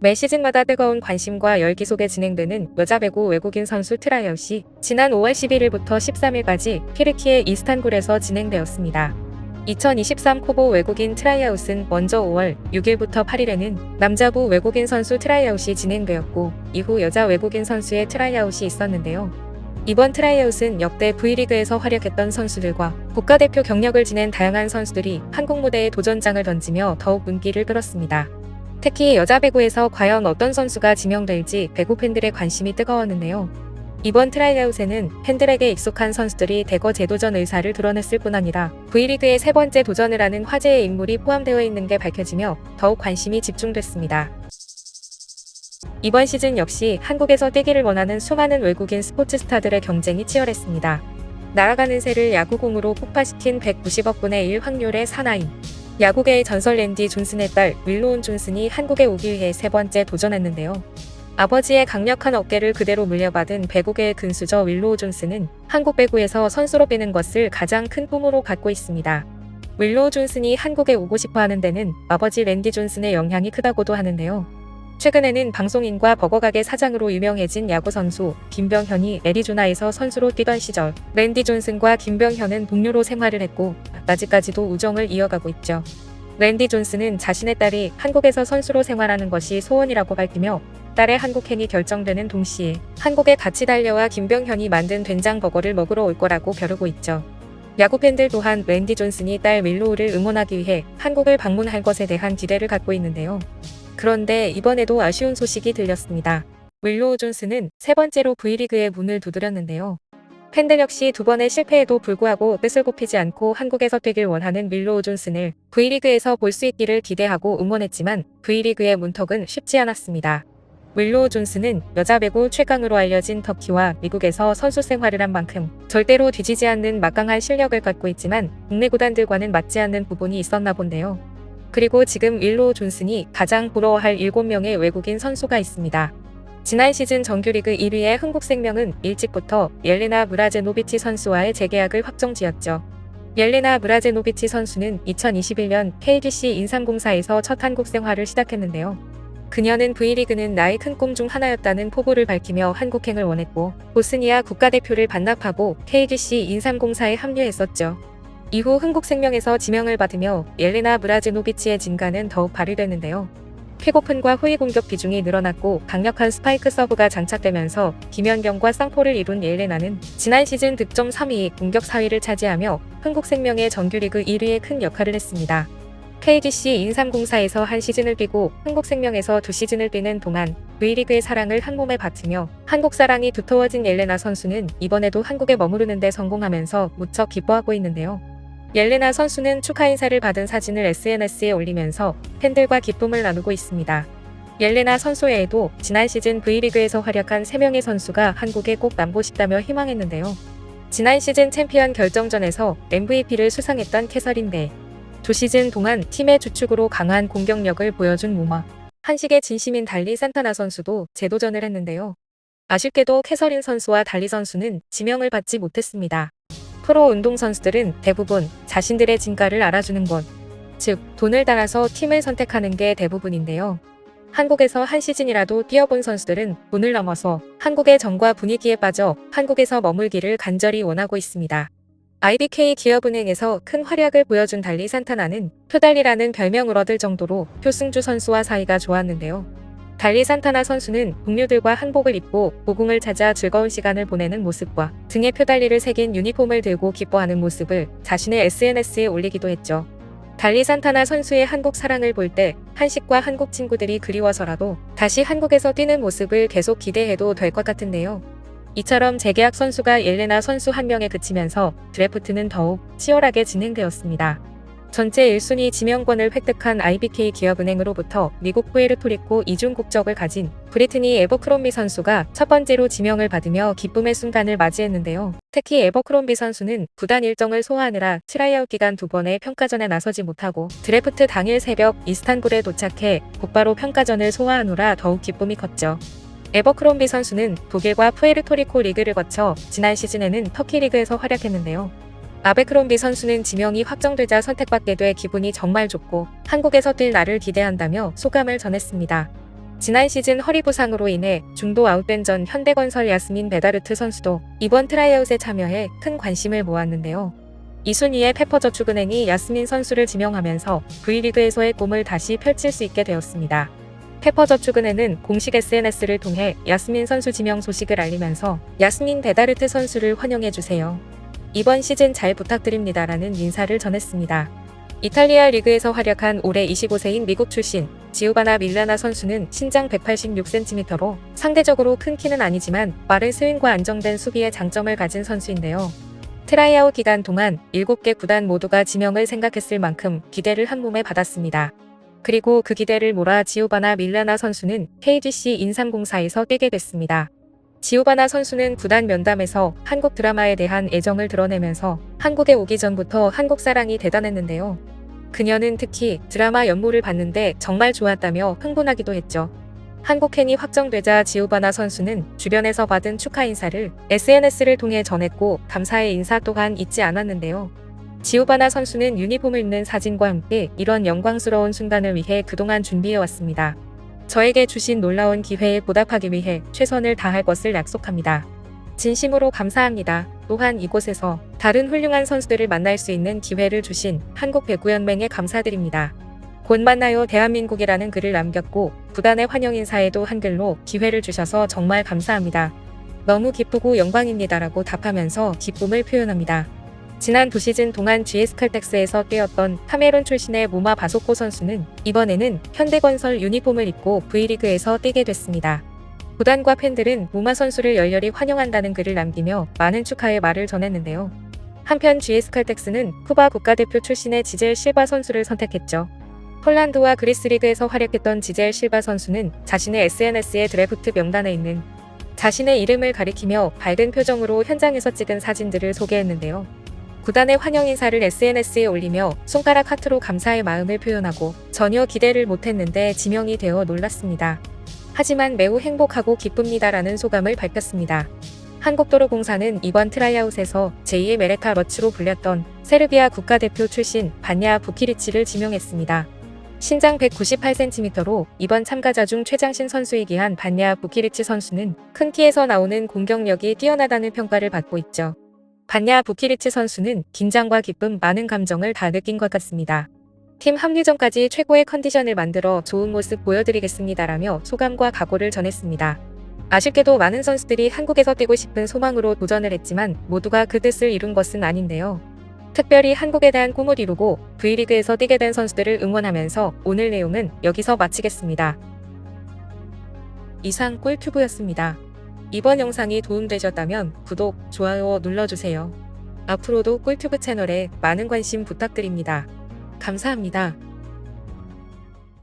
매 시즌마다 뜨거운 관심과 열기 속에 진행되는 여자 배구 외국인 선수 트라이아웃이 지난 5월 11일부터 13일까지 튀르키예 이스탄불에서 진행되었습니다. 2023 코보 외국인 트라이아웃은 먼저 5월 6일부터 8일에는 남자부 외국인 선수 트라이아웃이 진행되었고 이후 여자 외국인 선수의 트라이아웃이 있었는데요. 이번 트라이아웃은 역대 V리그에서 활약했던 선수들과 국가대표 경력을 지낸 다양한 선수들이 한국 무대에 도전장을 던지며 더욱 눈길을 끌었습니다. 특히 여자 배구에서 과연 어떤 선수가 지명될지 배구 팬들의 관심이 뜨거웠는데요. 이번 트라이아웃에는 팬들에게 익숙한 선수들이 대거 재도전 의사를 드러냈을 뿐 아니라 V리그의 세 번째 도전을 하는 화제의 인물이 포함되어 있는 게 밝혀지며 더욱 관심이 집중됐습니다. 이번 시즌 역시 한국에서 뛰기를 원하는 수많은 외국인 스포츠 스타들의 경쟁이 치열했습니다. 날아가는 새를 야구공으로 폭파시킨 190억 분의 1 확률의 사나이. 야구계의 전설 랜디 존슨의 딸 윌로운 존슨이 한국에 오기 위해 세 번째 도전했는데요. 아버지의 강력한 어깨를 그대로 물려받은 배구계의 근수저 윌로우 존슨은 한국 배구에서 선수로 뛰는 것을 가장 큰 꿈으로 갖고 있습니다. 윌로우 존슨이 한국에 오고 싶어 하는 데는 아버지 랜디 존슨의 영향이 크다고도 하는데요. 최근에는 방송인과 버거가게 사장으로 유명해진 야구선수 김병현이 애리조나에서 선수로 뛰던 시절 랜디 존슨과 김병현은 동료로 생활을 했고 아직까지도 우정을 이어가고 있죠. 랜디 존슨은 자신의 딸이 한국에서 선수로 생활하는 것이 소원이라고 밝히며 딸의 한국행이 결정되는 동시에 한국에 같이 달려와 김병현이 만든 된장버거를 먹으러 올 거라고 벼르고 있죠. 야구 팬들 또한 랜디 존슨이 딸 윌로우를 응원하기 위해 한국을 방문할 것에 대한 기대를 갖고 있는데요. 그런데 이번에도 아쉬운 소식이 들렸습니다. 윌로우 존슨은 세 번째로 V리그의 문을 두드렸는데요. 팬들 역시 두 번의 실패에도 불구하고 뜻을 굽히지 않고 한국에서 뛰길 원하는 윌로우 존슨을 V리그에서 볼 수 있기를 기대하고 응원했지만 V리그의 문턱은 쉽지 않았습니다. 윌로우 존슨은 여자 배구 최강으로 알려진 터키와 미국에서 선수 생활을 한 만큼 절대로 뒤지지 않는 막강한 실력을 갖고 있지만 국내 구단들과는 맞지 않는 부분이 있었나 본데요. 그리고 지금 윌로우 존슨이 가장 부러워할 7명의 외국인 선수가 있습니다. 지난 시즌 정규리그 1위의 흥국생명은 일찍부터 옐레나 브라제노비치 선수와의 재계약을 확정지었죠. 옐레나 브라제노비치 선수는 2021년 KGC 인삼공사에서 첫 한국 생활을 시작했는데요. 그녀는 V리그는 나의 큰 꿈 중 하나였다는 포부를 밝히며 한국행을 원했고 보스니아 국가대표를 반납하고 KGC 인삼공사에 합류했었죠. 이후 흥국생명에서 지명을 받으며 옐레나 브라제노비치의 진가는 더욱 발휘됐는데요. 퀵오픈과 후위 공격 비중이 늘어났고 강력한 스파이크 서브가 장착되면서 김연경과 쌍포를 이룬 옐레나는 지난 시즌 득점 3위, 공격 4위를 차지하며 흥국생명의 정규리그 1위에 큰 역할을 했습니다. KGC 인삼공사에서 한 시즌을 뛰고 흥국생명에서 2시즌을 뛰는 동안 V리그의 사랑을 한몸에 바치며 한국 사랑이 두터워진 옐레나 선수는 이번에도 한국에 머무르는 데 성공하면서 무척 기뻐하고 있는데요. 옐레나 선수는 축하 인사를 받은 사진을 SNS에 올리면서 팬들과 기쁨을 나누고 있습니다. 옐레나 선수 외에도 지난 시즌 V리그에서 활약한 3명의 선수가 한국에 꼭 남고 싶다며 희망했는데요. 지난 시즌 챔피언 결정전에서 MVP를 수상했던 캐서린 배. 2시즌 동안 팀의 주축으로 강한 공격력을 보여준 무마. 한식의 진심인 달리 산타나 선수도 재도전을 했는데요. 아쉽게도 캐서린 선수와 달리 선수는 지명을 받지 못했습니다. 프로 운동 선수들은 대부분 자신들의 진가를 알아주는 것, 즉 돈을 달아서 팀을 선택하는 게 대부분인데요. 한국에서 한 시즌이라도 뛰어본 선수들은 돈을 넘어서 한국의 정과 분위기에 빠져 한국에서 머물기를 간절히 원하고 있습니다. IBK 기업은행에서 큰 활약을 보여준 달리 산타나는 표달리라는 별명을 얻을 정도로 표승주 선수와 사이가 좋았는데요. 달리 산타나 선수는 동료들과 한복을 입고 고궁을 찾아 즐거운 시간을 보내는 모습과 등에 표달리를 새긴 유니폼을 들고 기뻐하는 모습을 자신의 SNS에 올리기도 했죠. 달리 산타나 선수의 한국 사랑을 볼 때 한식과 한국 친구들이 그리워서라도 다시 한국에서 뛰는 모습을 계속 기대해도 될 것 같은데요. 이처럼 재계약 선수가 옐레나 선수 한 명에 그치면서 드래프트는 더욱 치열하게 진행되었습니다. 전체 1순위 지명권을 획득한 IBK 기업은행으로부터 미국 푸에르토리코 이중 국적을 가진 브리트니 에버크롬비 선수가 첫 번째로 지명을 받으며 기쁨의 순간을 맞이했는데요. 특히 에버크롬비 선수는 구단 일정을 소화하느라 트라이아웃 기간 2번의 평가전에 나서지 못하고 드래프트 당일 새벽 이스탄불에 도착해 곧바로 평가전을 소화하느라 더욱 기쁨이 컸죠. 에버크롬비 선수는 독일과 푸에르토리코 리그를 거쳐 지난 시즌에는 터키 리그에서 활약했는데요. 아베크롬비 선수는 지명이 확정되자 선택받게 돼 기분이 정말 좋고 한국에서 뛸 날을 기대한다며 소감을 전했습니다. 지난 시즌 허리 부상으로 인해 중도 아웃된 전 현대건설 야스민 베다르트 선수도 이번 트라이아웃에 참여해 큰 관심을 모았는데요. 이순위의 페퍼저축은행이 야스민 선수를 지명하면서 V리그에서의 꿈을 다시 펼칠 수 있게 되었습니다. 페퍼저축은행은 공식 SNS를 통해 야스민 선수 지명 소식을 알리면서 야스민 베다르트 선수를 환영해주세요. 이번 시즌 잘 부탁드립니다라는 인사를 전했습니다. 이탈리아 리그에서 활약한 올해 25세인 미국 출신 지우바나 밀라나 선수는 신장 186cm로 상대적으로 큰 키는 아니지만 빠른 스윙과 안정된 수비의 장점을 가진 선수인데요. 트라이아웃 기간 동안 7개 구단 모두가 지명을 생각했을 만큼 기대를 한몸에 받았습니다. 그리고 그 기대를 몰아 지우바나 밀라나 선수는 KGC 인삼공사에서 뛰게 됐습니다. 지우바나 선수는 구단 면담에서 한국 드라마에 대한 애정을 드러내면서 한국에 오기 전부터 한국 사랑이 대단했는데요. 그녀는 특히 드라마 연모를 봤는데 정말 좋았다며 흥분하기도 했죠. 한국 팬이 확정되자 지우바나 선수는 주변에서 받은 축하 인사를 SNS를 통해 전했고 감사의 인사 또한 잊지 않았는데요. 지우바나 선수는 유니폼을 입는 사진과 함께 이런 영광스러운 순간을 위해 그동안 준비해왔습니다. 저에게 주신 놀라운 기회에 보답하기 위해 최선을 다할 것을 약속합니다. 진심으로 감사합니다. 또한 이곳에서 다른 훌륭한 선수들을 만날 수 있는 기회를 주신 한국배구연맹에 감사드립니다. 곧 만나요 대한민국이라는 글을 남겼고 구단의 환영 인사에도 한글로 기회를 주셔서 정말 감사합니다. 너무 기쁘고 영광입니다라고 답하면서 기쁨을 표현합니다. 지난 2시즌 동안 GS칼텍스에서 뛰었던 카메룬 출신의 모마 바소코 선수는 이번에는 현대건설 유니폼을 입고 V리그에서 뛰게 됐습니다. 구단과 팬들은 모마 선수를 열렬히 환영한다는 글을 남기며 많은 축하의 말을 전했는데요. 한편 GS칼텍스는 쿠바 국가대표 출신의 지젤 실바 선수를 선택했죠. 폴란드와 그리스 리그에서 활약했던 지젤 실바 선수는 자신의 SNS에 드래프트 명단에 있는 자신의 이름을 가리키며 밝은 표정으로 현장에서 찍은 사진들을 소개했는데요. 구단의 환영 인사를 SNS에 올리며 손가락 하트로 감사의 마음을 표현하고 전혀 기대를 못했는데 지명이 되어 놀랐습니다. 하지만 매우 행복하고 기쁩니다라는 소감을 밝혔습니다. 한국도로공사는 이번 트라이아웃에서 제2의 메레카 러츠로 불렸던 세르비아 국가대표 출신 반야 부키리치를 지명했습니다. 신장 198cm로 이번 참가자 중 최장신 선수이기 한 반야 부키리치 선수는 큰 키에서 나오는 공격력이 뛰어나다는 평가를 받고 있죠. 반야 부키리치 선수는 긴장과 기쁨, 많은 감정을 다 느낀 것 같습니다. 팀 합류 전까지 최고의 컨디션을 만들어 좋은 모습 보여드리겠습니다라며 소감과 각오를 전했습니다. 아쉽게도 많은 선수들이 한국에서 뛰고 싶은 소망으로 도전을 했지만 모두가 그 뜻을 이룬 것은 아닌데요. 특별히 한국에 대한 꿈을 이루고 V리그에서 뛰게 된 선수들을 응원하면서 오늘 내용은 여기서 마치겠습니다. 이상 꿀튜브였습니다. 이번 영상이 도움되셨다면 구독, 좋아요 눌러주세요. 앞으로도 꿀튜브 채널에 많은 관심 부탁드립니다. 감사합니다.